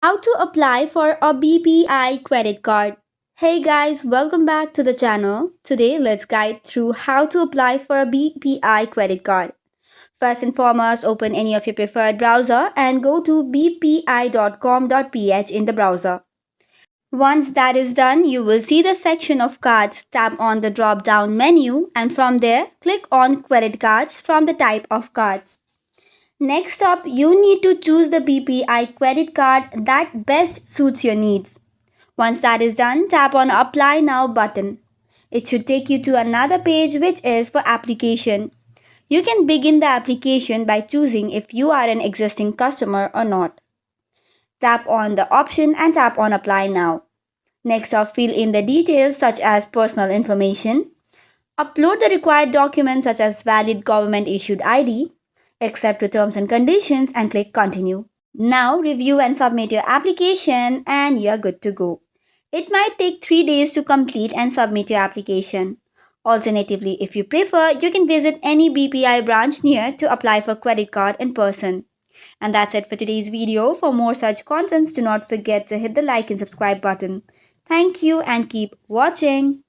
How to apply for a BPI credit card. Hey guys, welcome back to the channel. Today let's guide through how to apply for a BPI credit card. First and foremost, open any of your preferred browser and go to bpi.com.ph in the browser. Once that is done, you will see the section of cards. Tap on the drop down menu and from there click on credit cards from the type of cards. Next up, you need to choose the BPI credit card that best suits your needs. Once that is done, tap on Apply Now button. It should take you to another page which is for application. You can begin the application by choosing if you are an existing customer or not. Tap on the option and tap on Apply Now. Next up, fill in the details such as personal information. Upload the required documents such as valid government issued ID. Accept the terms and conditions and click Continue. Now review and submit your application and you're good to go. It might take 3 days to complete and submit your application. Alternatively, if you prefer, you can visit any BPI branch near to apply for credit card in person. And that's it for today's video. For more such contents, do not forget to hit the like and subscribe button. Thank you and keep watching.